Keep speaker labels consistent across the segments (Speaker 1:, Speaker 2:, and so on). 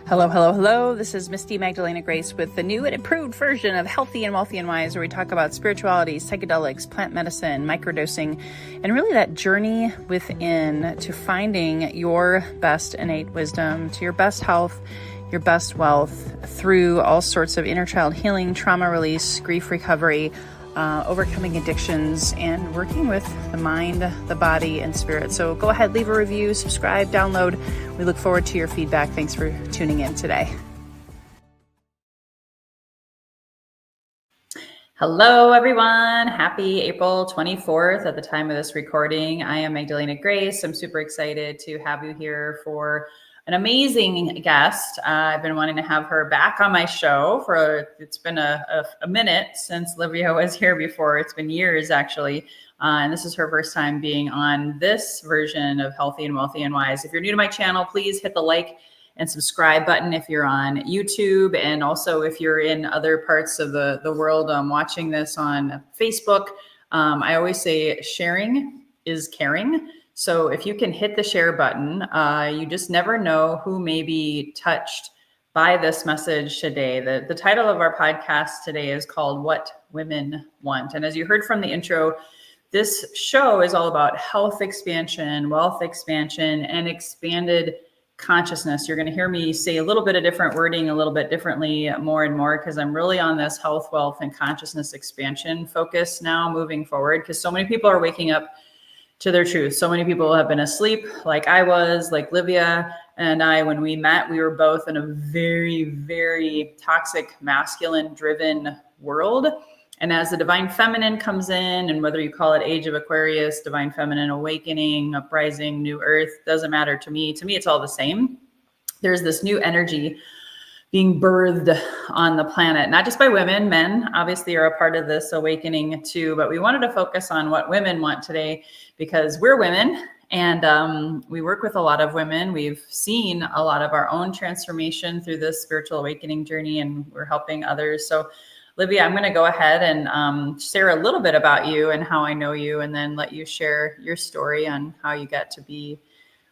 Speaker 1: Hello, hello, hello. This is Misty Magdalena Grace with the new and improved version of Healthy and Wealthy and Wise, where we talk about spirituality, psychedelics, plant medicine, microdosing, and really that journey within to finding your best innate wisdom, to your best health, your best wealth through all sorts of inner child healing, trauma release, grief recovery, overcoming addictions, and working with the mind, the body, and spirit. So go ahead, leave a review, subscribe, download. We look forward to your feedback. Thanks for tuning in today. Hello, everyone. Happy April 24th at the time of this recording. I am Magdalena Grace. I'm super excited to have you here for an amazing guest. I've been wanting to have her back on my show it's been a minute since Livia was here before. It's been years, actually. And this is her first time being on this version of Healthy and Wealthy and Wise. If you're new to my channel, please hit the like and subscribe button if you're on YouTube. And also if you're in other parts of the world watching this on Facebook, I always say sharing is caring. So if you can hit the share button, you just never know who may be touched by this message today. The title of our podcast today is called What Women Want. And as you heard from the intro, this show is all about health expansion, wealth expansion, and expanded consciousness. You're going to hear me say a little bit of different wording, a little bit differently more and more, because I'm really on this health, wealth, and consciousness expansion focus now moving forward, because so many people are waking up to their truth. So many people have been asleep, like I was, like Livia and I, when we met, we were both in a very, very toxic, masculine driven world. And as the divine feminine comes in, and whether you call it age of Aquarius, divine feminine awakening, uprising, new earth, doesn't matter to me. To me, it's all the same. There's this new energy being birthed on the planet, not just by women. Men obviously are a part of this awakening too, but we wanted to focus on what women want today, because we're women and we work with a lot of women. We've seen a lot of our own transformation through this spiritual awakening journey, and we're helping others. So Livia, I'm going to go ahead and share a little bit about you and how I know you, and then let you share your story on how you got to be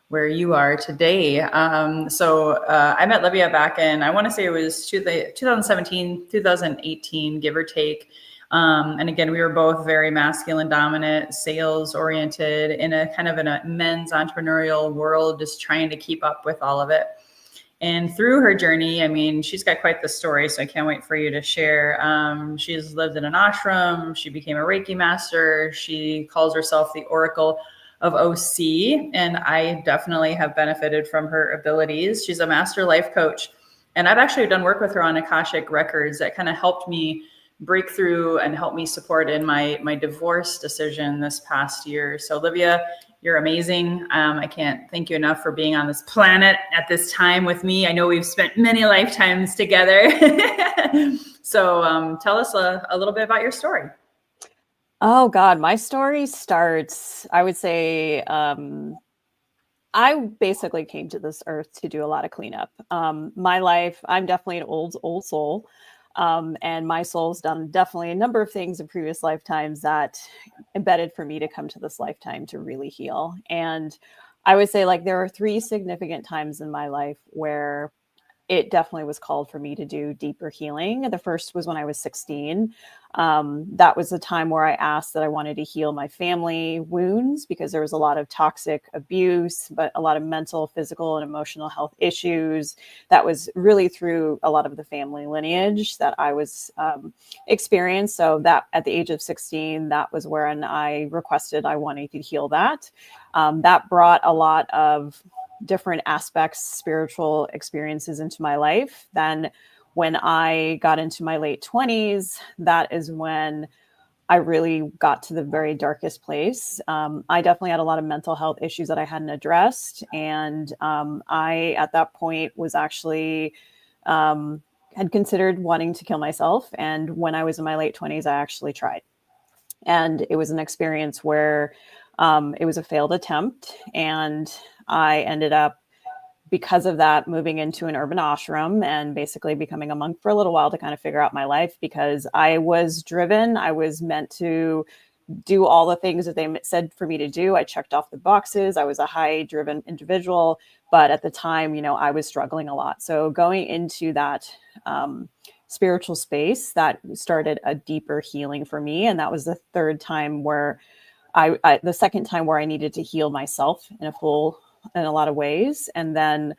Speaker 1: where you are today. I met Livia back in, I want to say it was 2017, 2018, give or take. And again, we were both very masculine dominant, sales oriented, in a men's entrepreneurial world, just trying to keep up with all of it. And through her journey, I mean, she's got quite the story, so I can't wait for you to share. She's lived in an ashram. She became a Reiki master. She calls herself the Oracle of OC, and I definitely have benefited from her abilities. She's a master life coach, and I've actually done work with her on Akashic records that kind of helped me break through and help me support in my divorce decision this past year. So Livia, you're amazing. I can't thank you enough for being on this planet at this time with me. I know we've spent many lifetimes together. So tell us a little bit about your story.
Speaker 2: Oh God, my story starts, I would say, I basically came to this earth to do a lot of cleanup. My life, I'm definitely an old soul. And my soul's done definitely a number of things in previous lifetimes that embedded for me to come to this lifetime to really heal. And I would say, like, there are 3 significant times in my life where it definitely was called for me to do deeper healing. The first was when I was 16. That was the time where I asked that I wanted to heal my family wounds, because there was a lot of toxic abuse, but a lot of mental, physical, and emotional health issues that was really through a lot of the family lineage that I was experienced. So that at the age of 16, that was when I requested I wanted to heal that. That brought a lot of different aspects, spiritual experiences into my life. Then when I got into my late 20s, that is when I really got to the very darkest place. I definitely had a lot of mental health issues that I hadn't addressed. And I, at that point, was actually had considered wanting to kill myself. And when I was in my late 20s, I actually tried. And it was an experience where it was a failed attempt. And I ended up, because of that, moving into an urban ashram and basically becoming a monk for a little while to kind of figure out my life, because I was driven. I was meant to do all the things that they said for me to do. I checked off the boxes. I was a high driven individual, but at the time, I was struggling a lot. So going into that spiritual space, that started a deeper healing for me. And that was the third time where the second time where I needed to heal myself in a lot of ways. And then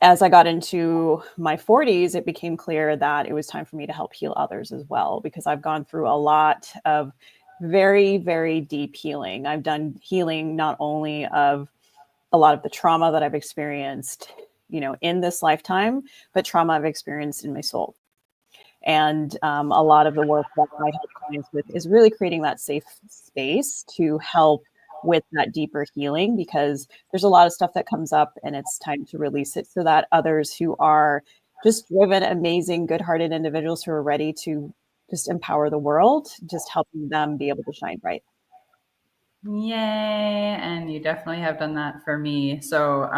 Speaker 2: as I got into my 40s, it became clear that it was time for me to help heal others as well, because I've gone through a lot of very, very deep healing. I've done healing not only of a lot of the trauma that I've experienced, in this lifetime, but trauma I've experienced in my soul. And a lot of the work that I help clients with is really creating that safe space to help with that deeper healing, because there's a lot of stuff that comes up and it's time to release it so that others who are just driven, amazing, good-hearted individuals who are ready to just empower the world, just helping them be able to shine bright.
Speaker 1: Yay. And you definitely have done that for me. So,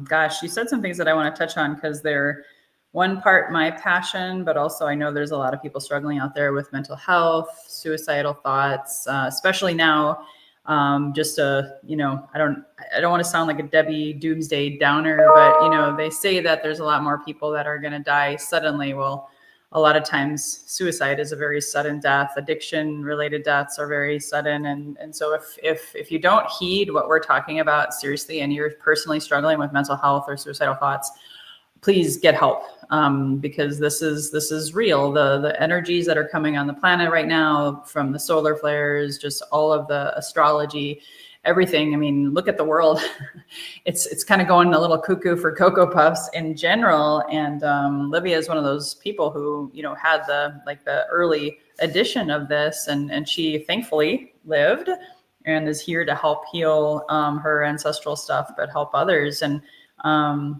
Speaker 1: gosh, you said some things that I want to touch on because they're one part my passion, but also I know there's a lot of people struggling out there with mental health, suicidal thoughts, especially now. Just I don't want to sound like a Debbie Doomsday Downer, but they say that there's a lot more people that are going to die suddenly. Well, a lot of times suicide is a very sudden death. Addiction related deaths are very sudden. And so if you don't heed what we're talking about seriously, and you're personally struggling with mental health or suicidal thoughts, please get help, because this is real. The energies that are coming on the planet right now, from the solar flares, just all of the astrology, everything. I mean, look at the world. It's kind of going a little cuckoo for Cocoa Puffs in general. And Livia is one of those people who had the early edition of this, and she thankfully lived and is here to help heal her ancestral stuff, but help others. And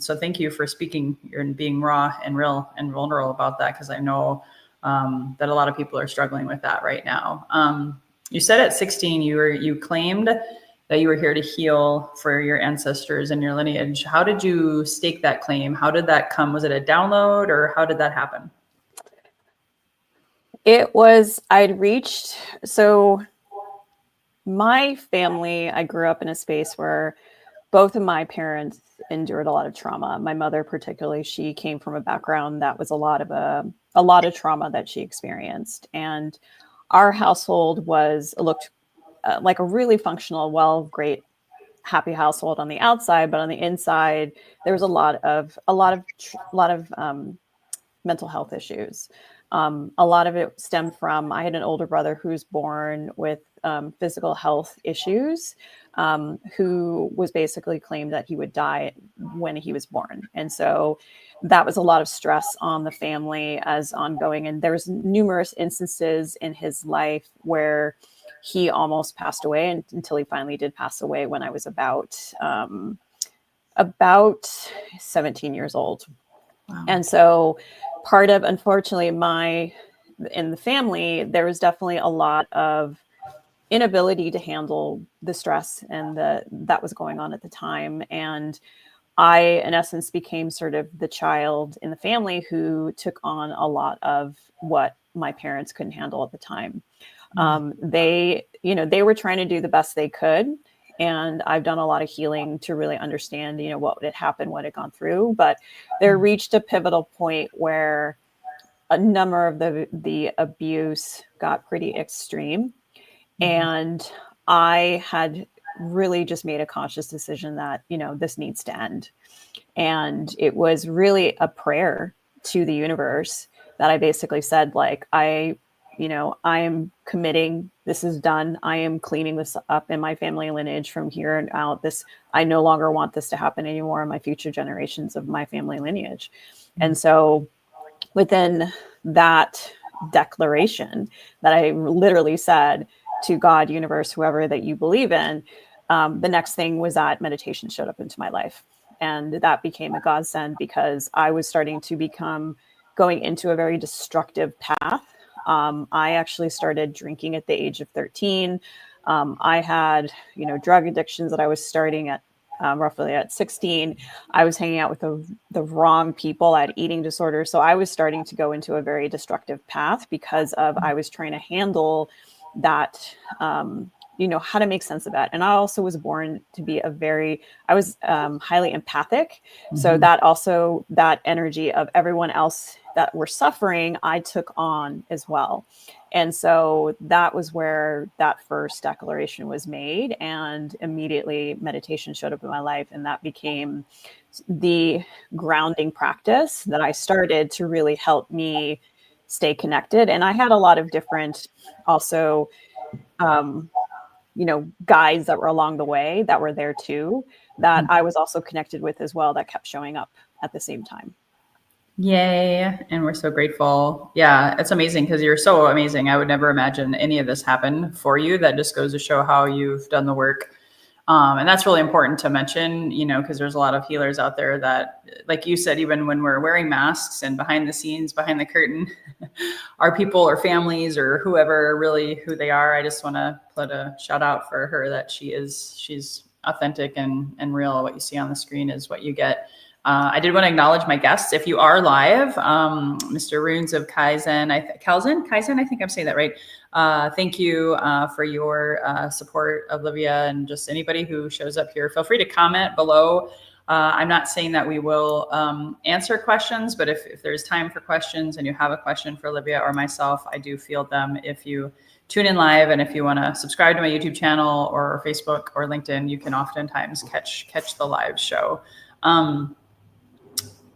Speaker 1: so thank you for speaking and being raw and real and vulnerable about that, because I know that a lot of people are struggling with that right now. You said at 16 you claimed that you were here to heal for your ancestors and your lineage. How did you stake that claim? How did that come? Was it a download, or how did that happen?
Speaker 2: So my family, I grew up in a space where both of my parents endured a lot of trauma. My mother particularly, she came from a background that was a lot of trauma that she experienced. And our household looked like a really functional, great, happy household on the outside, but on the inside, there was a lot of mental health issues. A lot of it stemmed from, I had an older brother who's born with physical health issues, who was basically claimed that he would die when he was born. And so that was a lot of stress on the family as ongoing. And there was numerous instances in his life where he almost passed away, until he finally did pass away when I was about 17 years old. Wow. And so part of, unfortunately, in the family, there was definitely a lot of inability to handle the stress and that was going on at the time. And I, in essence, became sort of the child in the family who took on a lot of what my parents couldn't handle at the time. They were trying to do the best they could. And I've done a lot of healing to really understand, what had happened, what had gone through. But there reached a pivotal point where a number of the abuse got pretty extreme. And I had really just made a conscious decision that, this needs to end. And it was really a prayer to the universe that I basically said, like, I am committing, this is done. I am cleaning this up in my family lineage from here and out. I no longer want this to happen anymore in my future generations of my family lineage. And so within that declaration that I literally said to God, universe, whoever that you believe in, the next thing was that meditation showed up into my life. And that became a godsend, because I was starting to going into a very destructive path. I actually started drinking at the age of 13. I had, drug addictions that I was starting at roughly at 16. I was hanging out with the wrong people. I had eating disorders. So I was starting to go into a very destructive path because I was trying to handle that, how to make sense of that. And I also was born to be I was highly empathic. So that energy of everyone else that were suffering, I took on as well. And so that was where that first declaration was made. And immediately meditation showed up in my life. And that became the grounding practice that I started to really help me stay connected. And I had a lot of different also, guides that were along the way that were there too, that I was also connected with as well, that kept showing up at the same time.
Speaker 1: Yay. And we're so grateful. Yeah, it's amazing because you're so amazing. I would never imagine any of this happen for you. That just goes to show how you've done the work. And that's really important to mention, because there's a lot of healers out there that, like you said, even when we're wearing masks and behind the scenes, behind the curtain, our people or families or whoever really who they are. I just want to put a shout out for her that she's authentic and real. What you see on the screen is what you get. I did want to acknowledge my guests. If you are live, Mr. Runes of Kaizen, I think I'm saying that right. Thank you for your support of Livia, and just anybody who shows up here. Feel free to comment below. I'm not saying that we will answer questions, but if there's time for questions and you have a question for Livia or myself, I do field them if you tune in live. And if you want to subscribe to my YouTube channel or Facebook or LinkedIn, you can oftentimes catch the live show.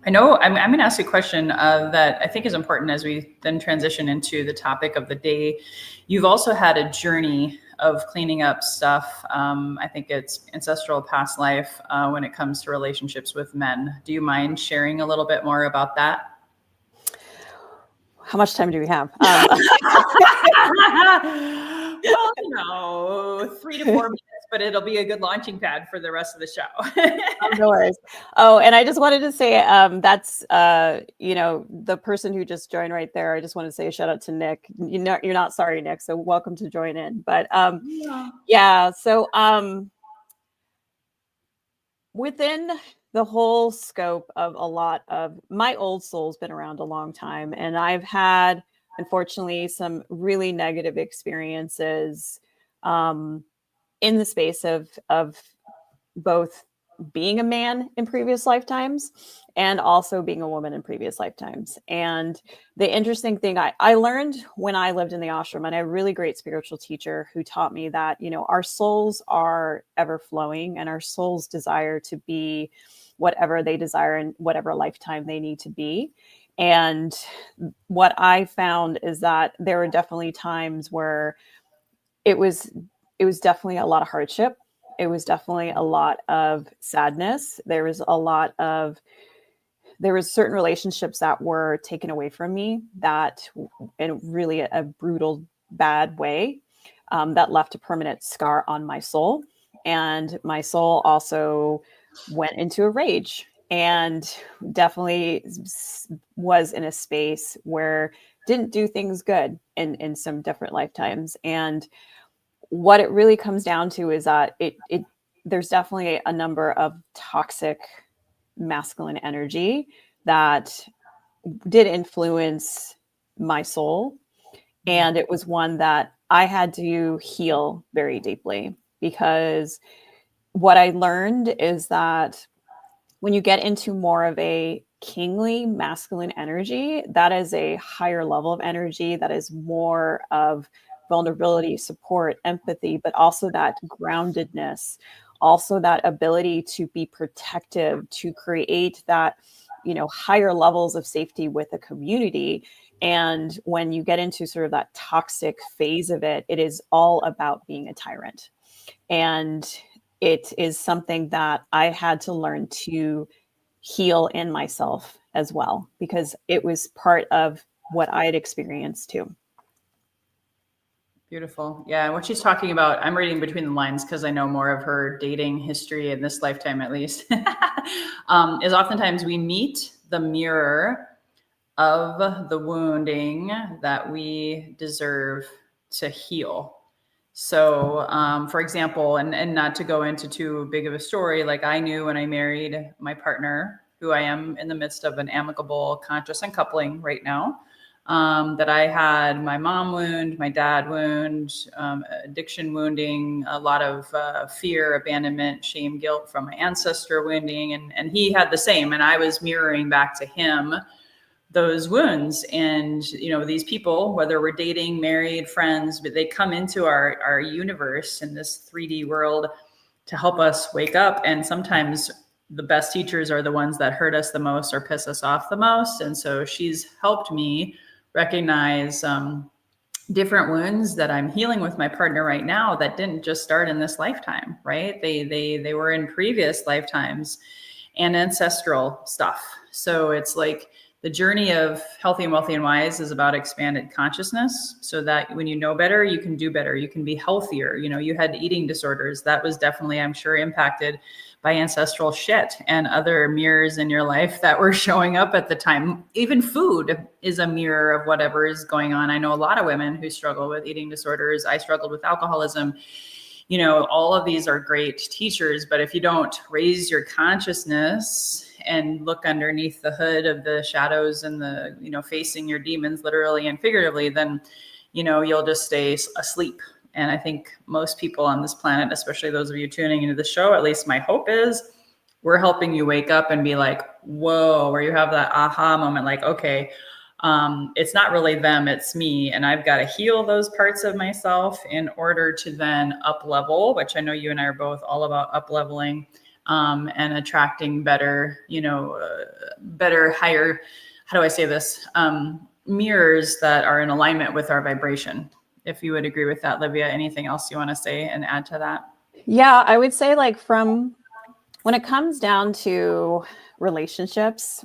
Speaker 1: I know I'm going to ask you a question that I think is important as we then transition into the topic of the day. You've also had a journey of cleaning up stuff. I think it's ancestral past life when it comes to relationships with men. Do you mind sharing a little bit more about that?
Speaker 2: How much time do we have?
Speaker 1: Well, 3 to 4 minutes, but it'll be a good launching pad for the rest of the show.
Speaker 2: No worries. Oh, and I just wanted to say that's the person who just joined right there. I just want to say a shout out to Nick. You're not sorry, Nick. So welcome to join in. But yeah. So within the whole scope of a lot of my old soul's been around a long time, and I've had, unfortunately, some really negative experiences in the space of both being a man in previous lifetimes and also being a woman in previous lifetimes. And the interesting thing I learned when I lived in the ashram, and I had a really great spiritual teacher who taught me that, our souls are ever flowing, and our souls desire to be whatever they desire in whatever lifetime they need to be. And what I found is that there were definitely times where it was definitely a lot of hardship. It was definitely a lot of sadness. There was certain relationships that were taken away from me that in really a brutal, bad way that left a permanent scar on my soul. And my soul also went into a rage and definitely was in a space where didn't do things good in some different lifetimes. And what it really comes down to is that there's definitely a number of toxic masculine energy that did influence my soul. And it was one that I had to heal very deeply, because what I learned is that when you get into more of a kingly masculine energy, that is a higher level of energy, that is more of vulnerability, support, empathy, but also that groundedness, also that ability to be protective, to create that, higher levels of safety with a community. And when you get into sort of that toxic phase of it, it is all about being a tyrant. And it is something that I had to learn to heal in myself as well, because it was part of what I had experienced too.
Speaker 1: Beautiful. Yeah. What she's talking about, I'm reading between the lines because I know more of her dating history in this lifetime, at least, is oftentimes we meet the mirror of the wounding that we deserve to heal. So, for example, and not to go into too big of a story, like I knew when I married my partner, who I am in the midst of an amicable, conscious uncoupling right now. that I had my mom wound, my dad wound, addiction wounding, a lot of fear, abandonment, shame, guilt from my ancestor wounding. And he had the same. And I was mirroring back to him those wounds. And, these people, whether we're dating, married, friends, but they come into our universe in this 3D world to help us wake up. And sometimes the best teachers are the ones that hurt us the most or piss us off the most. And so she's helped me recognize different wounds that I'm healing with my partner right now that didn't just start in this lifetime, right? They were in previous lifetimes and ancestral stuff. So it's like the journey of Healthy and Wealthy and Wise is about expanded consciousness, so that when you know better, you can do better. You can be healthier. You had eating disorders. That was definitely, I'm sure, impacted by ancestral shit and other mirrors in your life that were showing up at the time. Even food is a mirror of whatever is going on. I know a lot of women who struggle with eating disorders. I struggled with alcoholism. All of these are great teachers, but if you don't raise your consciousness and look underneath the hood of the shadows and the, facing your demons, literally and figuratively, then, you'll just stay asleep. And I think most people on this planet, especially those of you tuning into the show, at least my hope is, we're helping you wake up and be like, whoa, where you have that aha moment, like, okay, it's not really them, it's me. And I've got to heal those parts of myself in order to then up level, which I know you and I are both all about up leveling, and attracting better, better, higher, how do I say this? Mirrors that are in alignment with our vibration. If you would agree with that, Livia, anything else you want to say and add to that?
Speaker 2: Yeah, I would say, like, from when it comes down to relationships,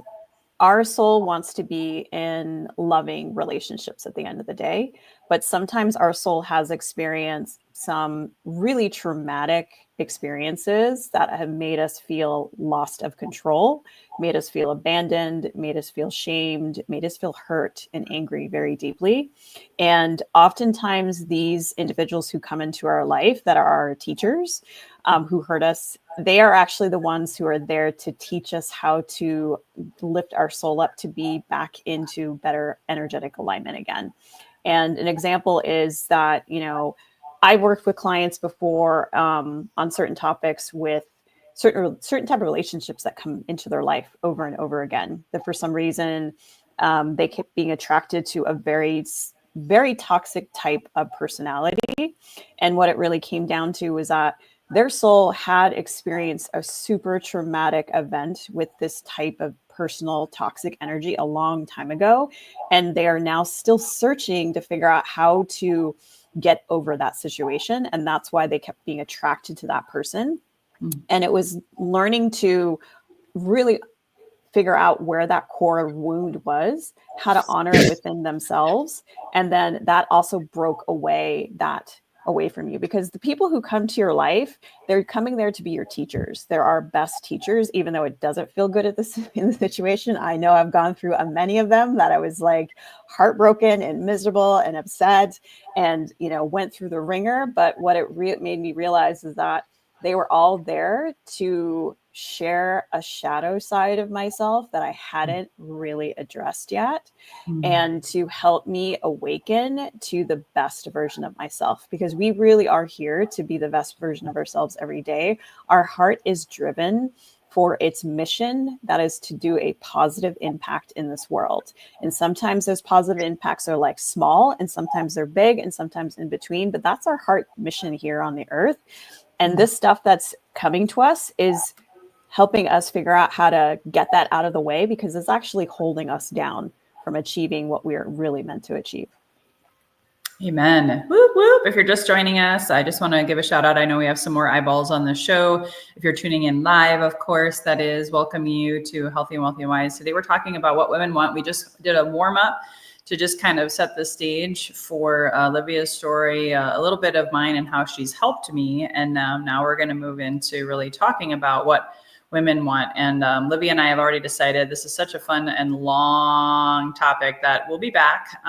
Speaker 2: our soul wants to be in loving relationships at the end of the day. But sometimes our soul has experienced some really traumatic experiences that have made us feel lost of control, made us feel abandoned, made us feel shamed, made us feel hurt and angry very deeply. And oftentimes these individuals who come into our life that are our teachers, who hurt us, they are actually the ones who are there to teach us how to lift our soul up to be back into better energetic alignment again. And an example is that, I've worked with clients before on certain topics with certain type of relationships that come into their life over and over again, that for some reason they kept being attracted to a very, very toxic type of personality. And what it really came down to was that their soul had experienced a super traumatic event with this type of personal toxic energy a long time ago. And they are now still searching to figure out how to get over that situation. And that's why they kept being attracted to that person. And it was learning to really figure out where that core wound was, how to honor it within themselves. And then that also broke away from you, because the people who come to your life, they're coming there to be your teachers. They're our best teachers, even though it doesn't feel good in the situation. I know I've gone through many of them that I was like heartbroken and miserable and upset and, went through the ringer. But what it made me realize is that they were all there to share a shadow side of myself that I hadn't really addressed yet, and to help me awaken to the best version of myself, because we really are here to be the best version of ourselves every day. Our heart is driven for its mission, that is to do a positive impact in this world. And sometimes those positive impacts are like small, and sometimes they're big, and sometimes in between, but that's our heart mission here on the earth. And this stuff that's coming to us is helping us figure out how to get that out of the way, because it's actually holding us down from achieving what we're really meant to achieve.
Speaker 1: Amen. Whoop, whoop. If you're just joining us, I just want to give a shout out. I know we have some more eyeballs on the show. If you're tuning in live, of course, that is welcoming you to Healthy and Wealthy and Wise. Today, we're talking about what women want. We just did a warm up to just kind of set the stage for Livia's story, a little bit of mine and how she's helped me. And now we're going to move into really talking about what women want. And Livia and I have already decided this is such a fun and long topic that we'll be back.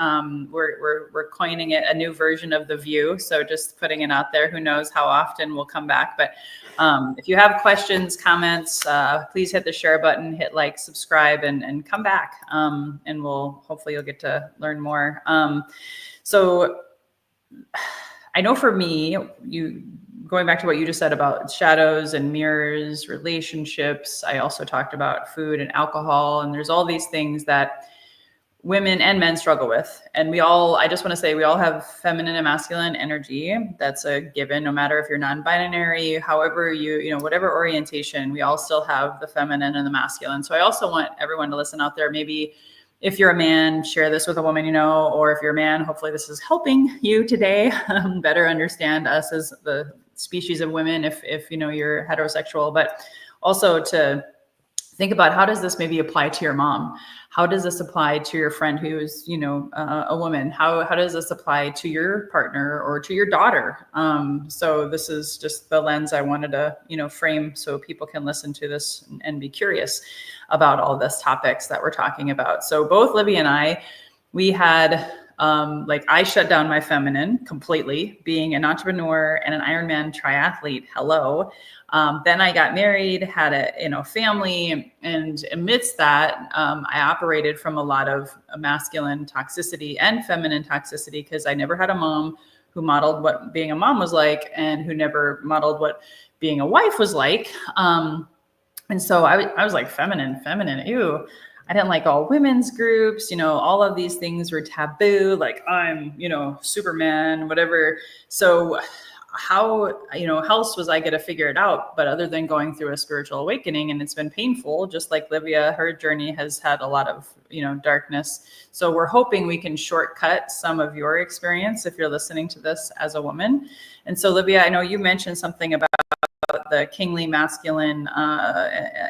Speaker 1: We're coining it a new version of The View. So just putting it out there, who knows how often we'll come back. But if you have questions, comments, please hit the share button, hit like, subscribe, and come back. And hopefully you'll get to learn more. So I know for me, going back to what you just said about shadows and mirrors, relationships, I also talked about food and alcohol, and there's all these things that women and men struggle with. And I just want to say, we all have feminine and masculine energy. That's a given, no matter if you're non-binary, however whatever orientation, we all still have the feminine and the masculine. So I also want everyone to listen out there. Maybe if you're a man, share this with a woman, or if you're a man, hopefully this is helping you today better understand us as the species of women, if you're heterosexual, but also to think about, how does this maybe apply to your mom? How does this apply to your friend who is, a woman? How does this apply to your partner or to your daughter? So this is just the lens I wanted to, frame so people can listen to this and be curious about all this topics that we're talking about. So both Livia and I, we had, I shut down my feminine completely, being an entrepreneur and an Ironman triathlete. Hello. Then I got married, had a family, and amidst that, I operated from a lot of masculine toxicity and feminine toxicity, because I never had a mom who modeled what being a mom was like, and who never modeled what being a wife was like. And so I was like, feminine, ew. I didn't like all women's groups, all of these things were taboo. Like, I'm, Superman, whatever. So how else was I going to figure it out? But other than going through a spiritual awakening, and it's been painful, just like Livia, her journey has had a lot of, darkness. So we're hoping we can shortcut some of your experience if you're listening to this as a woman. And so, Livia, I know you mentioned something about the kingly masculine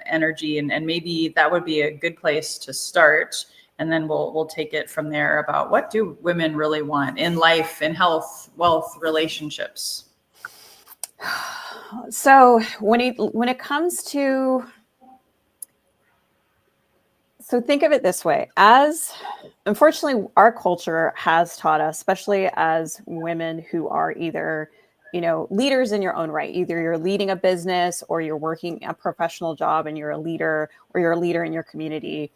Speaker 1: energy, and maybe that would be a good place to start. And then we'll take it from there about, what do women really want in life, in health, wealth, relationships?
Speaker 2: So when it comes to, so think of it this way, as unfortunately our culture has taught us, especially as women who are either leaders in your own right. Either you're leading a business, or you're working a professional job and you're a leader, or you're a leader in your community.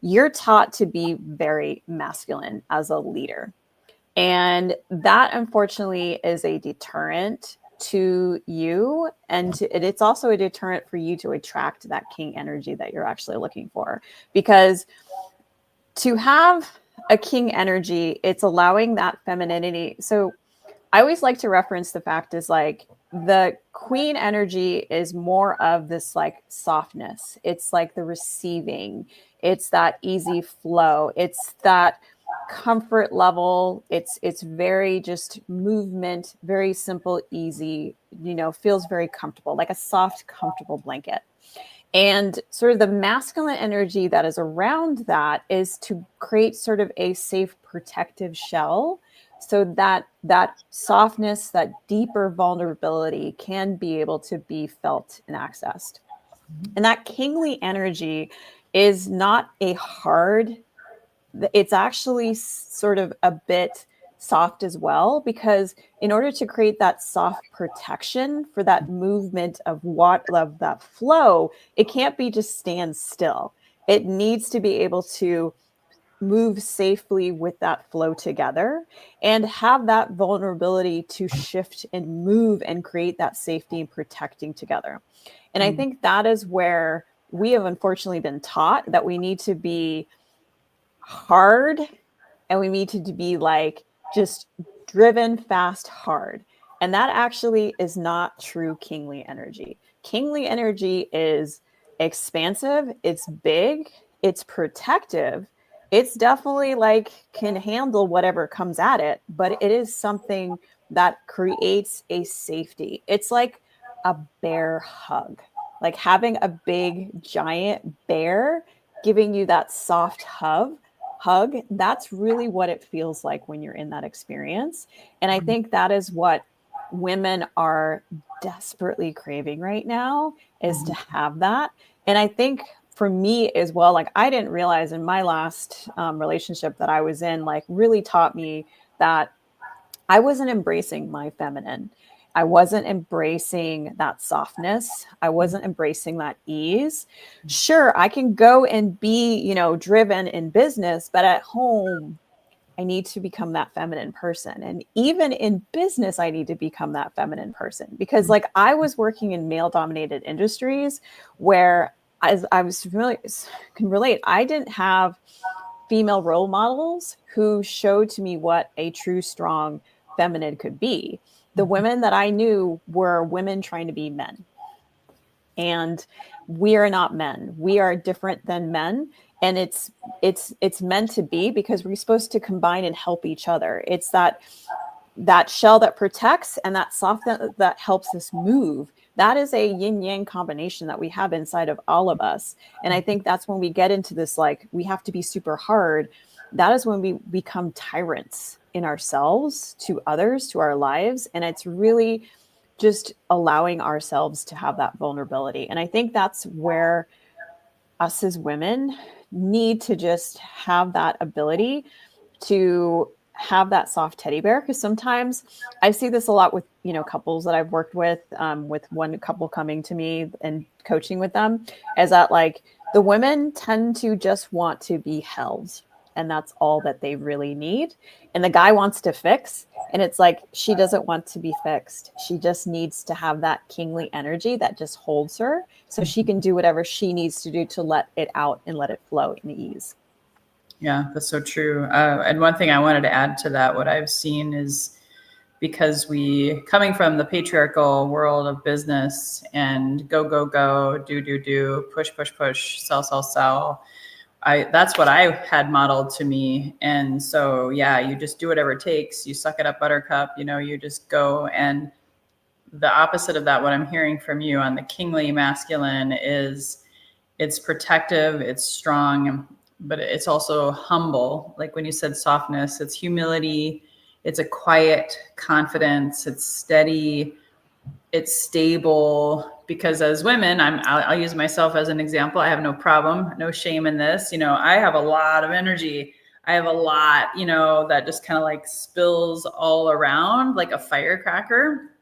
Speaker 2: You're taught to be very masculine as a leader. And that, unfortunately, is a deterrent to you. And it's also a deterrent for you to attract that king energy that you're actually looking for. Because to have a king energy, it's allowing that femininity. So I always like to reference the fact is, like, the queen energy is more of this like softness. It's like the receiving. It's that easy flow. It's that comfort level. It's very just movement, very simple, easy, feels very comfortable, like a soft, comfortable blanket. And sort of the masculine energy that is around that is to create sort of a safe, protective shell, so that softness, that deeper vulnerability can be able to be felt and accessed. And that kingly energy is not a hard, it's actually sort of a bit soft as well, because in order to create that soft protection for that movement of that flow, it can't be just stand still. It needs to be able to move safely with that flow together, and have that vulnerability to shift and move and create that safety and protecting together. And I think that is where we have unfortunately been taught that we need to be hard, and we need to be like just driven fast, hard. And that actually is not true kingly energy. Kingly energy is expansive, it's big, it's protective. It's definitely like can handle whatever comes at it, but it is something that creates a safety. It's like a bear hug, like having a big giant bear giving you that soft hug. That's really what it feels like when you're in that experience. And I think that is what women are desperately craving right now is to have that. And I think for me as well, like I didn't realize in my last relationship that I was in, like really taught me that I wasn't embracing my feminine. I wasn't embracing that softness. I wasn't embracing that ease. Sure, I can go and be, you know, driven in business, but at home, I need to become that feminine person. And even in business, I need to become that feminine person because, like, I was working in male dominated industries where, as I was familiar, can relate, I didn't have female role models who showed to me what a true, strong feminine could be. The women that I knew were women trying to be men. And we are not men. We are different than men. And it's meant to be because we're supposed to combine and help each other. It's that shell that protects and that soft that helps us move. That is a yin yang combination that we have inside of all of us. And I think that's when we get into this, like, we have to be super hard. That is when we become tyrants in ourselves, to others, to our lives. And it's really just allowing ourselves to have that vulnerability. And I think that's where us as women need to just have that ability to have that soft teddy bear. Because sometimes I see this a lot with, you know, couples that I've worked with one couple coming to me and coaching with them, is that like the women tend to just want to be held. And that's all that they really need. And the guy wants to fix. And it's like, she doesn't want to be fixed. She just needs to have that kingly energy that just holds her so she can do whatever she needs to do to let it out and let it flow in ease.
Speaker 1: Yeah, that's so true. And one thing I wanted to add to that, what I've seen is, because we, coming from the patriarchal world of business and go, go, go, do, push, push, push, sell, sell, sell, that's what I had modeled to me. And so, yeah, you just do whatever it takes. You suck it up, buttercup, you know, you just go. And the opposite of that, what I'm hearing from you on the kingly masculine, is it's protective, it's strong, but it's also humble. Like when you said softness, it's humility, it's a quiet confidence, it's steady, it's stable. Because as women, I'll use myself as an example. I have no problem, no shame in this. You know, I have a lot of energy. I have a lot, you know, that just kind of like spills all around like a firecracker.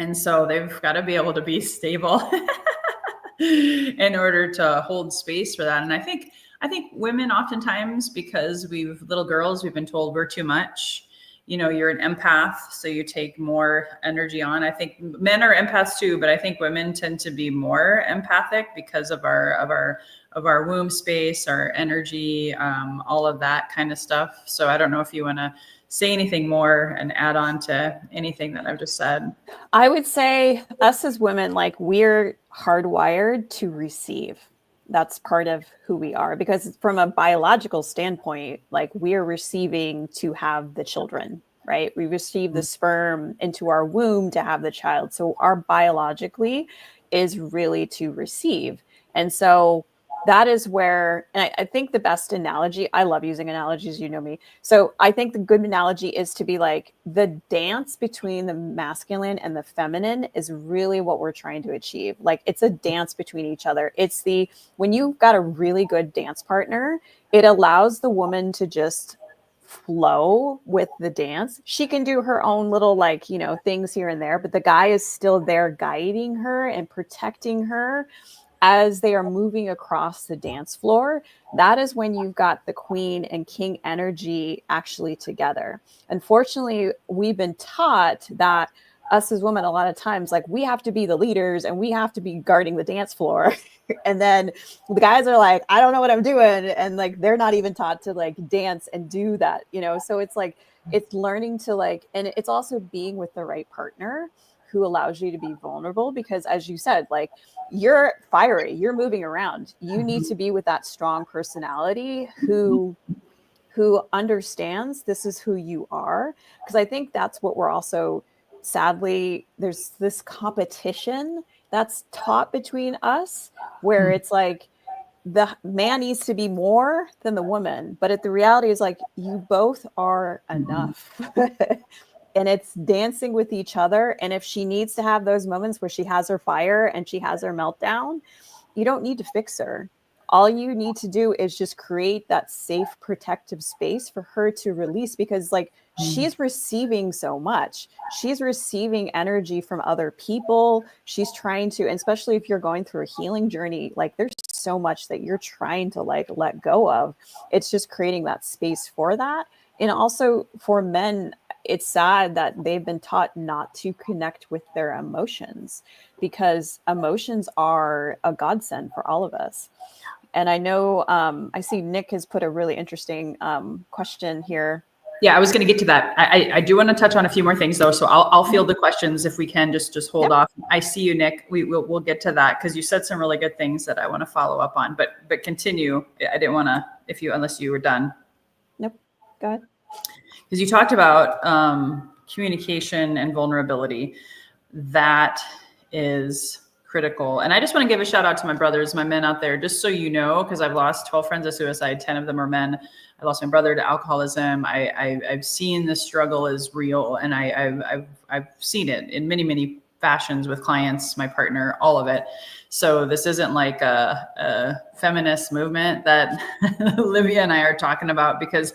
Speaker 1: And so they've got to be able to be stable in order to hold space for that. And I think women oftentimes, because little girls, we've been told we're too much. You know, you're an empath, so you take more energy on. I think men are empaths too, but I think women tend to be more empathic because of our womb space, our energy, all of that kind of stuff. So I don't know if you want to say anything more and add on to anything that I've just said.
Speaker 2: I would say us as women, like, we're hardwired to receive. That's part of who we are, because from a biological standpoint, like, we're receiving to have the children, right? We receive the sperm into our womb to have the child. So our biologically is really to receive. And so that is where, and I think the best analogy, I love using analogies, you know me. So I think the good analogy is to be like, the dance between the masculine and the feminine is really what we're trying to achieve. Like, it's a dance between each other. When you've got a really good dance partner, it allows the woman to just flow with the dance. She can do her own little, like, you know, things here and there, but the guy is still there guiding her and protecting her as they are moving across the dance floor. That is when you've got the queen and king energy actually together. Unfortunately, we've been taught that us as women, a lot of times, like, we have to be the leaders and we have to be guarding the dance floor. And then the guys are like, I don't know what I'm doing. And like, they're not even taught to like dance and do that, you know? So it's like, it's learning to like, and it's also being with the right partner who allows you to be vulnerable, because as you said, like, you're fiery, you're moving around. You need to be with that strong personality who understands this is who you are. Because I think that's what we're also, sadly, there's this competition that's taught between us, where it's like the man needs to be more than the woman. But the reality is, like, you both are enough. and it's dancing with each other. And if she needs to have those moments where she has her fire and she has her meltdown, you don't need to fix her. All you need to do is just create that safe, protective space for her to release, because like she's receiving so much. She's receiving energy from other people. She's trying to, and especially if you're going through a healing journey, like there's so much that you're trying to like let go of. It's just creating that space for that. And also for men, it's sad that they've been taught not to connect with their emotions, because emotions are a godsend for all of us. And I know, I see Nick has put a really interesting question here.
Speaker 1: Yeah, I was going to get to that. I do want to touch on a few more things though, so I'll field the questions if we can. Just hold off. I see you, Nick. We'll get to that because you said some really good things that I want to follow up on. But continue. I didn't want to unless you were done.
Speaker 2: Nope. Go ahead.
Speaker 1: Because you talked about communication and vulnerability. That is critical. And I just want to give a shout out to my brothers, my men out there, just so you know, because I've lost 12 friends to suicide. 10 of them are men. I lost my brother to alcoholism. I've seen the struggle is real. And I've seen it in many, many fashions with clients, my partner, all of it. So this isn't like a feminist movement that Livia and I are talking about, because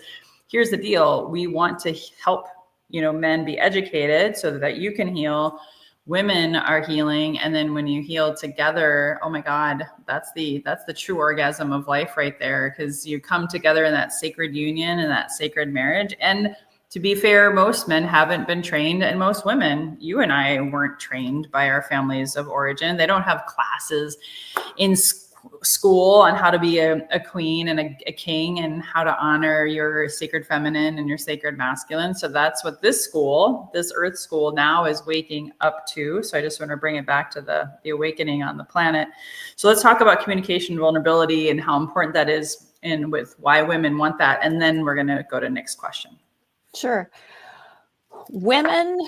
Speaker 1: here's the deal. We want to help, men be educated so that you can heal. Women are healing. And then when you heal together, oh my God, that's the true orgasm of life right there. Because you come together in that sacred union and that sacred marriage. And to be fair, most men haven't been trained, and most women, you and I, weren't trained by our families of origin. They don't have classes in school on how to be a queen and a king, and how to honor your sacred feminine and your sacred masculine. So that's what this earth school now is waking up to. So I just want to bring it back to the awakening on the planet. So let's talk about communication, vulnerability, and how important that is, and with why women want that. And then we're going to go to next question.
Speaker 2: Sure. Women.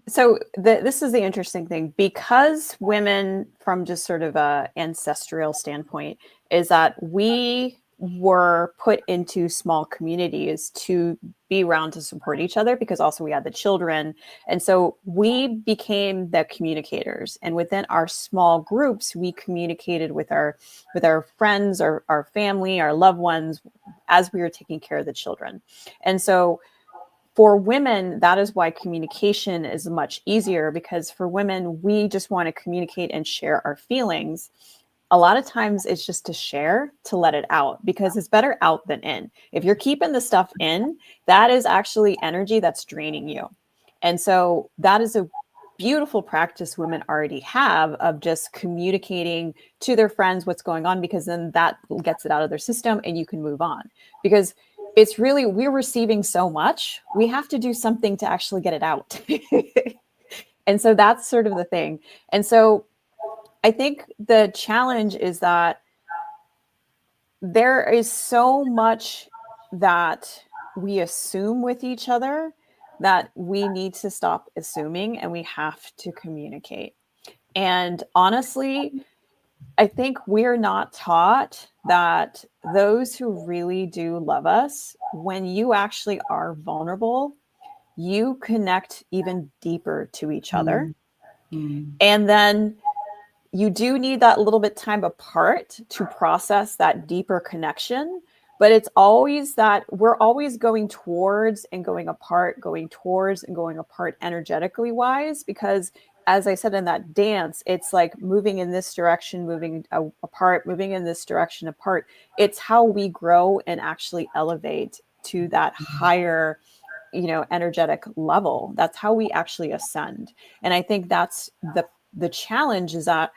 Speaker 2: So this is the interesting thing, because women, from just sort of a ancestral standpoint, is that we were put into small communities to be around to support each other, because also we had the children. And so we became the communicators, and within our small groups, we communicated with our friends, our family, our loved ones, as we were taking care of the children. And so for women, that is why communication is much easier, because for women, we just want to communicate and share our feelings. A lot of times it's just to share, to let it out, because it's better out than in. If you're keeping the stuff in, that is actually energy that's draining you. And so that is a beautiful practice women already have, of just communicating to their friends what's going on, because then that gets it out of their system and you can move on. Because it's really, we're receiving so much, we have to do something to actually get it out. And so that's sort of the thing. And so I think the challenge is that there is so much that we assume with each other that we need to stop assuming, and we have to communicate. And honestly, I think we're not taught that those who really do love us, when you actually are vulnerable, you connect even deeper to each other. Mm-hmm. And then you do need that little bit time apart to process that deeper connection. But it's always that we're always going towards and going apart, going towards and going apart energetically wise, because as I said in that dance, it's like moving in this direction, moving apart, moving in this direction apart. It's how we grow and actually elevate to that higher, energetic level. That's how we actually ascend. And I think that's the challenge, is that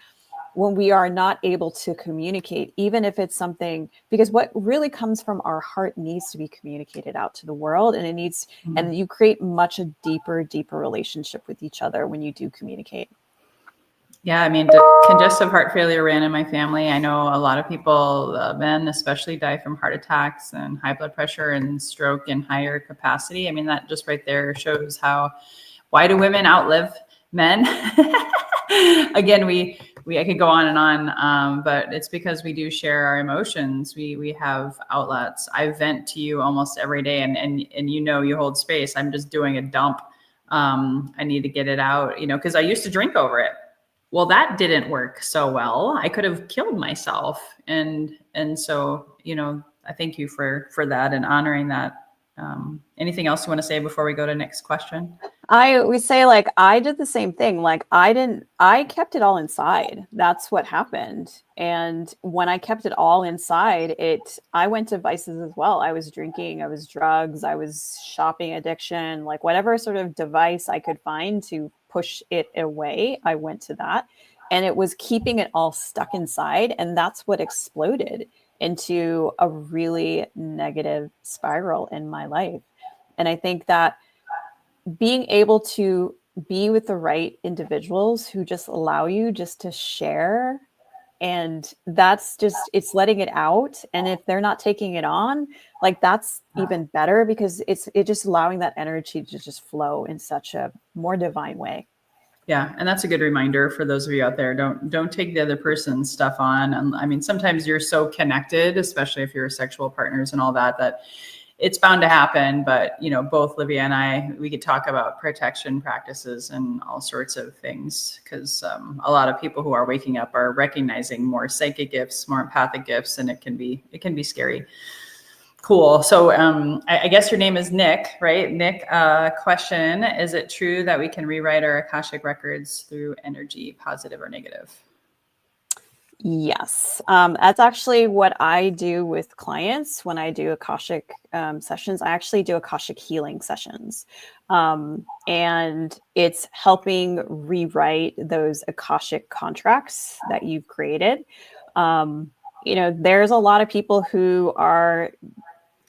Speaker 2: when we are not able to communicate, even if it's something, because what really comes from our heart needs to be communicated out to the world, and it needs, and you create much a deeper relationship with each other when you do communicate.
Speaker 1: Yeah, I mean, congestive heart failure ran in my family. I know a lot of people, men especially, die from heart attacks and high blood pressure and stroke in higher capacity. I mean, that just right there shows why do women outlive men? Again, I could go on and on, but it's because we do share our emotions. We have outlets. I vent to you almost every day, and you hold space. I'm just doing a dump I need to get it out, because I used to drink over it. Well, that didn't work so well. I could have killed myself. And so, I thank you for that and honoring that. Anything else you want to say before we go to next question?
Speaker 2: We say, like, I did the same thing. Like, I kept it all inside. That's what happened. And when I kept it all inside, I went to vices as well. I was drinking, I was drugs, I was shopping addiction, like whatever sort of device I could find to push it away, I went to that. And it was keeping it all stuck inside. And that's what exploded into a really negative spiral in my life. And I think that being able to be with the right individuals who just allow you just to share, and that's just, it's letting it out. And if they're not taking it on, like, that's even better, because it's just allowing that energy to just flow in such a more divine way.
Speaker 1: Yeah. And that's a good reminder for those of you out there. Don't take the other person's stuff on. And I mean, sometimes you're so connected, especially if you're sexual partners and all that, that it's bound to happen. But, both Livia and I, we could talk about protection practices and all sorts of things, because a lot of people who are waking up are recognizing more psychic gifts, more empathic gifts, and it can be scary. Cool. So I guess your name is Nick, right? Nick, question: is it true that we can rewrite our Akashic records through energy, positive or negative?
Speaker 2: Yes. That's actually what I do with clients when I do Akashic sessions. I actually do Akashic healing sessions. And it's helping rewrite those Akashic contracts that you've created. There's a lot of people who are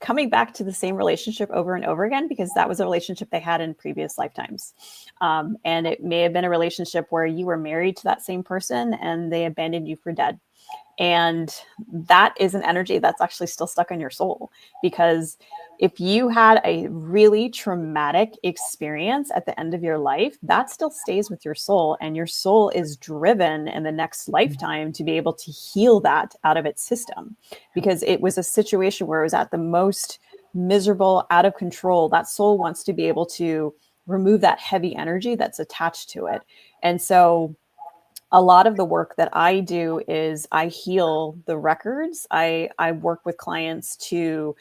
Speaker 2: coming back to the same relationship over and over again because that was a relationship they had in previous lifetimes. And it may have been a relationship where you were married to that same person and they abandoned you for dead. And that is an energy that's actually still stuck in your soul, because if you had a really traumatic experience at the end of your life, that still stays with your soul, and your soul is driven in the next lifetime to be able to heal that out of its system, because it was a situation where it was at the most miserable, out of control. That soul wants to be able to remove that heavy energy that's attached to it. And so a lot of the work that I do is I heal the records. I work with clients to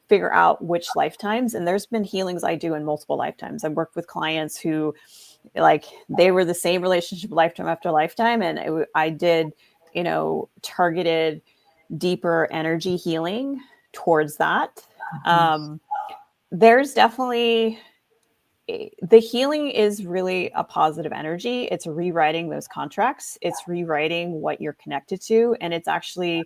Speaker 2: figure out which lifetimes, and there's been healings I do in multiple lifetimes. I've worked with clients who, like, they were the same relationship lifetime after lifetime, and I did, targeted, deeper energy healing towards that. There's definitely, the healing is really a positive energy. It's rewriting those contracts. It's rewriting what you're connected to, and it's actually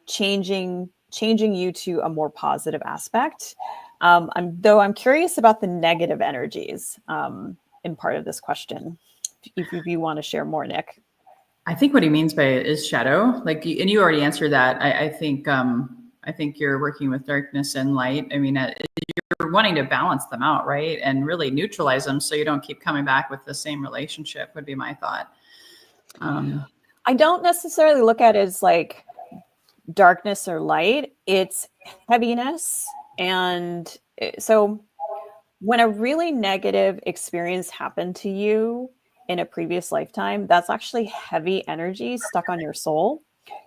Speaker 2: changing you to a more positive aspect. I'm curious about the negative energies in part of this question. If you want to share more, Nick.
Speaker 1: I think what he means by it is shadow. Like, and you already answered that. I think you're working with darkness and light. I mean, you're wanting to balance them out, right? And really neutralize them so you don't keep coming back with the same relationship, would be my thought.
Speaker 2: I don't necessarily look at it as like darkness or light. It's heaviness. And so when a really negative experience happened to you in a previous lifetime, that's actually heavy energy stuck on your soul,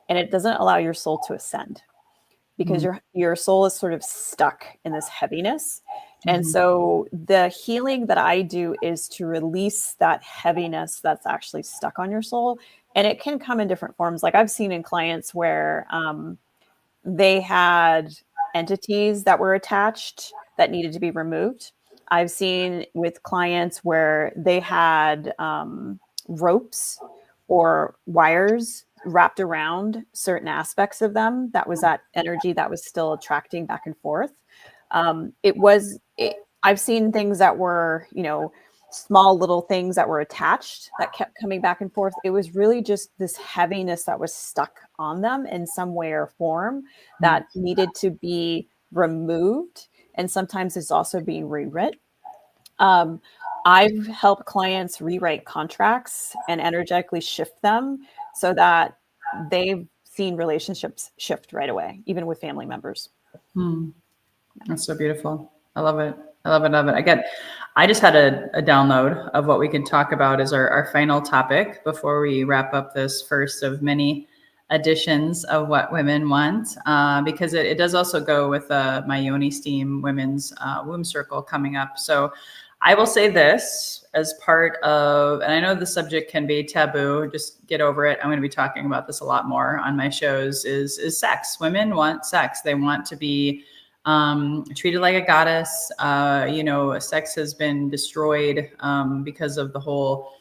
Speaker 2: and it doesn't allow your soul to ascend, because your soul is sort of stuck in this heaviness. And so the healing that I do is to release that heaviness that's actually stuck on your soul. And it can come in different forms. Like, I've seen in clients where they had entities that were attached that needed to be removed. I've seen with clients where they had ropes or wires wrapped around certain aspects of them. That was that energy that was still attracting back and forth. I've seen things that were, small little things that were attached that kept coming back and forth. It was really just this heaviness that was stuck on them in some way or form that needed to be removed. And sometimes it's also being rewritten. I've helped clients rewrite contracts and energetically shift them so that they've seen relationships shift right away, even with family members.
Speaker 1: That's so beautiful. I love it. I love it. Love it. I just had a download of what we could talk about as our final topic before we wrap up this first of many editions of What Women Want, because it does also go with my Yoni Steam Women's Womb Circle coming up. So I will say this as part of, and I know the subject can be taboo, just get over it. I'm going to be talking about this a lot more on my shows, is sex. Women want sex. They want to be treated like a goddess. Sex has been destroyed because of the whole,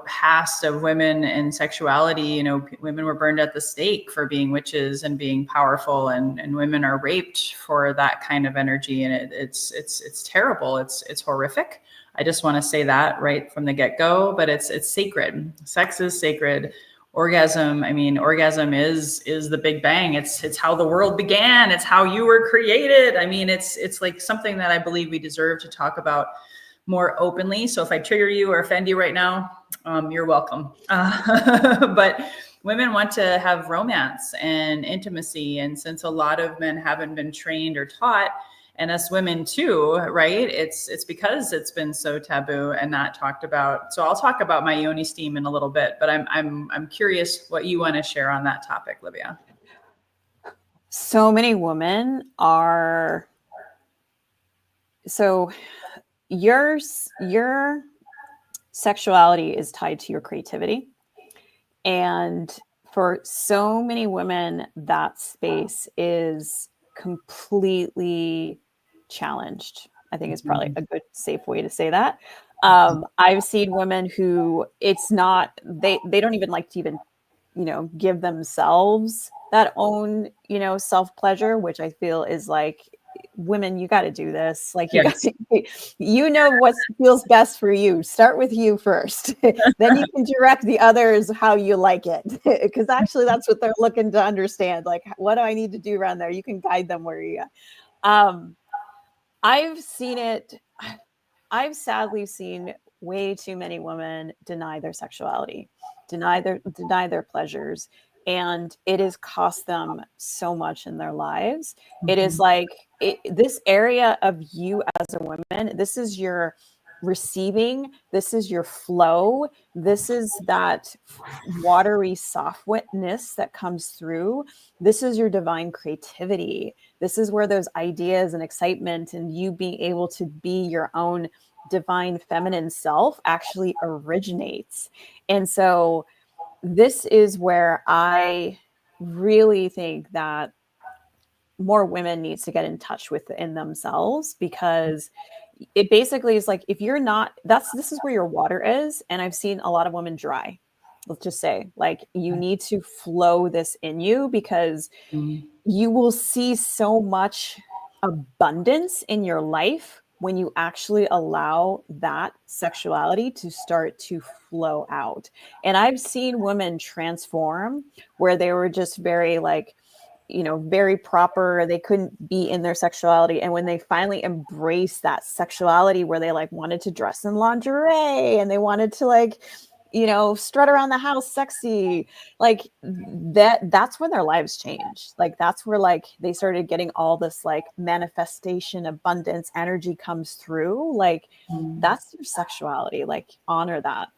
Speaker 1: past of women and sexuality. Women were burned at the stake for being witches and being powerful, and women are raped for that kind of energy. And it's terrible. It's horrific. I just want to say that right from the get-go, but it's sacred. Sex is sacred. Orgasm is the big bang. It's how the world began. It's how you were created. It's like something that I believe we deserve to talk about more openly. So if I trigger you or offend you right now, you're welcome. But women want to have romance and intimacy, and since a lot of men haven't been trained or taught, and us women too, right? It's because it's been so taboo and not talked about. So I'll talk about my Yoni Steam in a little bit, but I'm curious what you want to share on that topic, Livia.
Speaker 2: So many women are. So your sexuality is tied to your creativity, and for so many women, that space is completely challenged. I think is probably a good, safe way to say that. I've seen women who it's not, they don't even like to even, give themselves that own, self pleasure, which I feel is like, women, you got to do this. Like you
Speaker 1: Yes.
Speaker 2: got to, what feels best for you. Start with you first. Then you can direct the others how you like it. Because actually that's what they're looking to understand. Like, what do I need to do around there? You can guide them where you go. I've seen it. I've sadly seen way too many women deny their sexuality, deny their pleasures, and it has cost them so much in their lives. It is like this area of you as a woman, this is your receiving, this is your flow, this is that watery softness that comes through, this is your divine creativity, this is where those ideas and excitement and you being able to be your own divine feminine self actually originates. And so this is where I really think that more women needs to get in touch within themselves, because it basically is like, if you're not, this is where your water is. And I've seen a lot of women dry. Let's just say, like, you need to flow this in you, because you will see so much abundance in your life when you actually allow that sexuality to start to flow out. And I've seen women transform where they were just very like, very proper. They couldn't be in their sexuality. And when they finally embrace that sexuality where they like wanted to dress in lingerie and they wanted to like, strut around the house sexy, like that's when their lives changed. Like, that's where like they started getting all this like manifestation, abundance, energy comes through. Like, that's your sexuality. Like, honor that.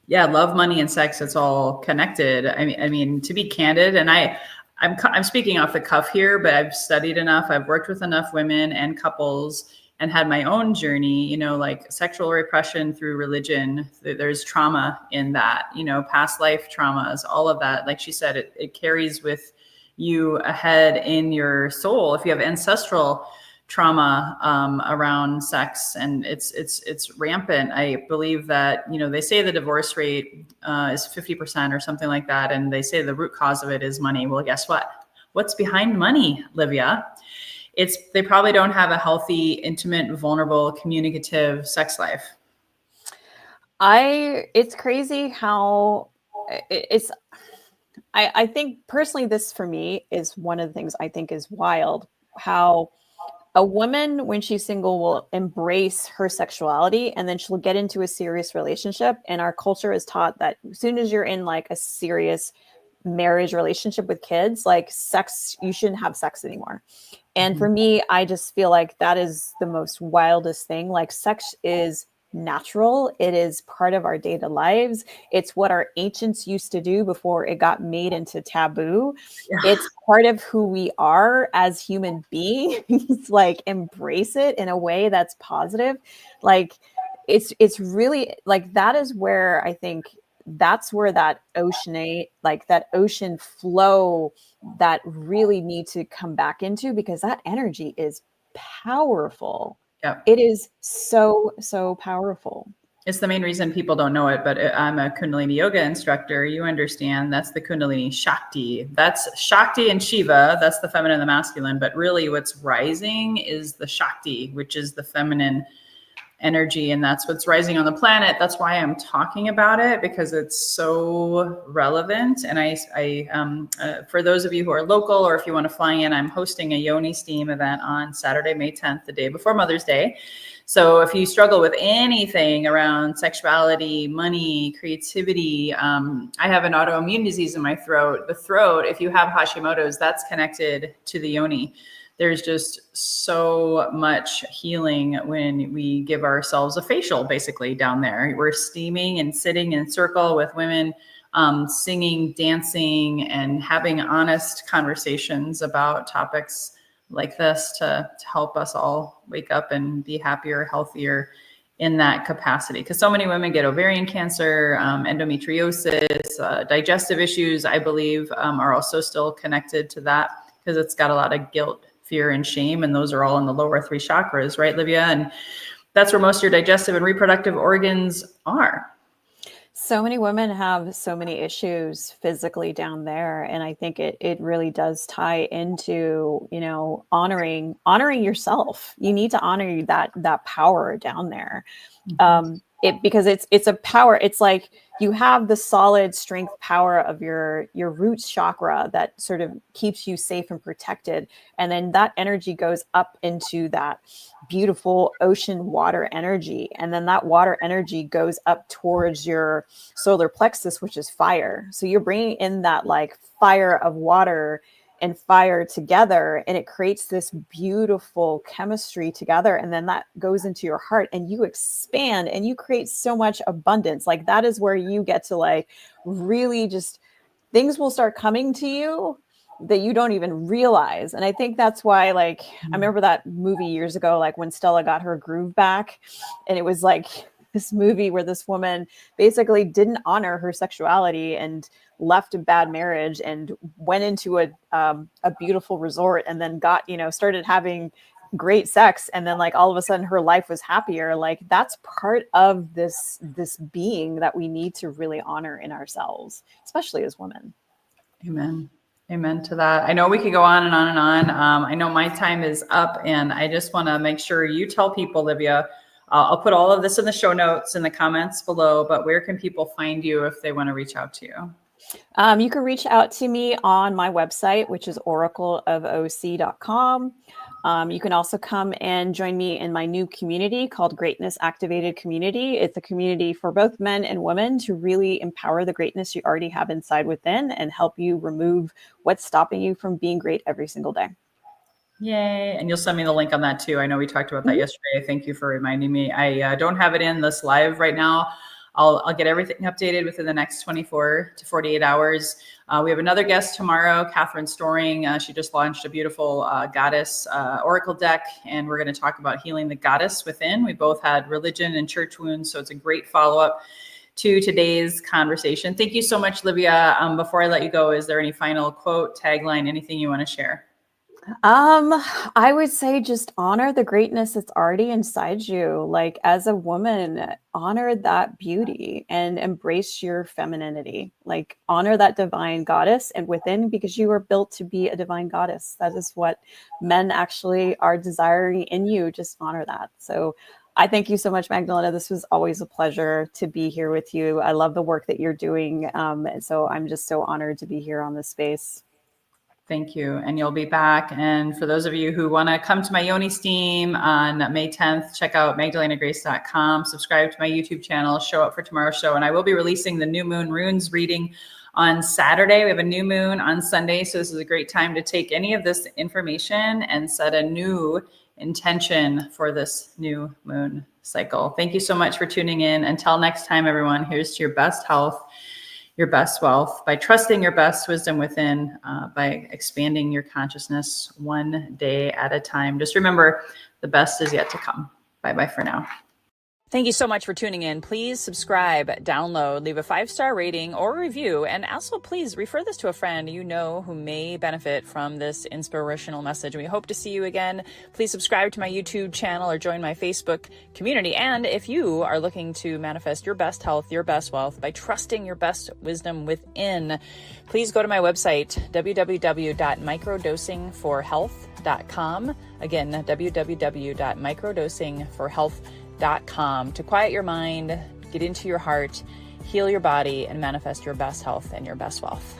Speaker 1: Yeah, love, money, and sex, it's all connected. I mean, to be candid, and I'm speaking off the cuff here, but I've studied enough. I've worked with enough women and couples and had my own journey, like sexual repression through religion. There's trauma in that, past life traumas, all of that. Like she said, it carries with you ahead in your soul. If you have ancestral trauma around sex, and it's rampant. I believe that, they say the divorce rate is 50% or something like that. And they say the root cause of it is money. Well, guess what? What's behind money, Livia? They probably don't have a healthy, intimate, vulnerable, communicative sex life.
Speaker 2: It's crazy how I think personally, this for me is one of the things I think is wild, how a woman, when she's single, will embrace her sexuality and then she'll get into a serious relationship. And our culture is taught that as soon as you're in like a serious marriage relationship with kids, like sex, you shouldn't have sex anymore. And for me, I just feel like that is the most wildest thing. Like sex is natural. It is part of our daily lives. It's what our ancients used to do before it got made into taboo.
Speaker 1: Yeah.
Speaker 2: It's part of who we are as human beings. Like embrace it in a way that's positive. Like it's really like that is where I think that's where that ocean flow that really need to come back into, because that energy is powerful.
Speaker 1: Yeah.
Speaker 2: It is so, so powerful.
Speaker 1: It's the main reason people don't know it, but I'm a Kundalini yoga instructor. You understand that's the Kundalini Shakti. That's Shakti and Shiva. That's the feminine and the masculine. But really what's rising is the Shakti, which is the feminine energy. And that's what's rising on the planet. That's why I'm talking about it, because it's so relevant. And for those of you who are local, or if you want to fly in, I'm hosting a Yoni Steam event on Saturday, May 10th, the day before Mother's Day. So if you struggle with anything around sexuality, money, creativity, I have an autoimmune disease in my throat. The throat, if you have Hashimoto's, that's connected to the yoni. There's just so much healing when we give ourselves a facial, basically, down there. We're steaming and sitting in a circle with women, singing, dancing, and having honest conversations about topics like this to help us all wake up and be happier, healthier in that capacity. Because so many women get ovarian cancer, endometriosis, digestive issues, I believe, are also still connected to that, because it's got a lot of guilt, fear, and shame. And those are all in the lower three chakras, right, Livia? And that's where most of your digestive and reproductive organs are.
Speaker 2: So many women have so many issues physically down there. And I think it really does tie into, you know, honoring yourself. You need to honor that power down there. Because it's a power. It's like you have the solid strength power of your roots chakra that sort of keeps you safe and protected. And then that energy goes up into that beautiful ocean water energy. And then that water energy goes up towards your solar plexus, which is fire. So you're bringing in that like fire of water and fire together, and it creates this beautiful chemistry together. And then that goes into your heart and you expand and you create so much abundance. Like that is where you get to like really just things will start coming to you that you don't even realize. And I think that's why, like, I remember that movie years ago, like when Stella got her groove back, and it was like this movie where this woman basically didn't honor her sexuality and left a bad marriage and went into a beautiful resort and then got, you know, started having great sex. And then like all of a sudden her life was happier. Like that's part of this being that we need to really honor in ourselves, especially as women.
Speaker 1: Amen. Amen to that. I know we could go on and on and on. I know my time is up, and I just want to make sure you tell people, Livia, I'll put all of this in the show notes in the comments below, but where can people find you if they want to reach out to you?
Speaker 2: You can reach out to me on my website, which is oracleofoc.com. You can also come and join me in my new community called Greatness Activated Community. It's a community for both men and women to really empower the greatness you already have inside within and help you remove what's stopping you from being great every single day.
Speaker 1: Yay. And you'll send me the link on that too. I know we talked about that yesterday. Thank you for reminding me. I don't have it in this live right now. I'll get everything updated within the next 24 to 48 hours. We have another guest tomorrow, Catherine Storing. She just launched a beautiful goddess oracle deck, and we're going to talk about healing the goddess within. We both had religion and church wounds, so it's a great follow-up to today's conversation. Thank you so much, Livia. Before I let you go, is there any final quote, tagline, anything you want to share?
Speaker 2: I would say just honor the greatness that's already inside you. Like as a woman, honor that beauty and embrace your femininity. Like honor that divine goddess and within, because you are built to be a divine goddess. That is what men actually are desiring in you. Just honor that. So I thank you so much, Magdalena. This was always a pleasure to be here with you. I love the work that you're doing. So I'm just so honored to be here on this space.
Speaker 1: Thank you. And you'll be back. And for those of you who want to come to my Yoni Steam on May 10th, check out magdalenagrace.com, subscribe to my YouTube channel, show up for tomorrow's show. And I will be releasing the New Moon Runes reading on Saturday. We have a new moon on Sunday. So this is a great time to take any of this information and set a new intention for this new moon cycle. Thank you so much for tuning in. Until next time, everyone, here's to your best health, your best wealth, by trusting your best wisdom within, by expanding your consciousness one day at a time. Just remember, the best is yet to come. Bye-bye for now. Thank you so much for tuning in. Please subscribe, download, leave a 5-star rating or review, and also please refer this to a friend you know who may benefit from this inspirational message. We hope to see you again. Please subscribe to my YouTube channel or join my Facebook community. And if you are looking to manifest your best health, your best wealth by trusting your best wisdom within, please go to my website, www.microdosingforhealth.com. Again, www.microdosingforhealth.com. to quiet your mind, get into your heart, heal your body, and manifest your best health and your best wealth.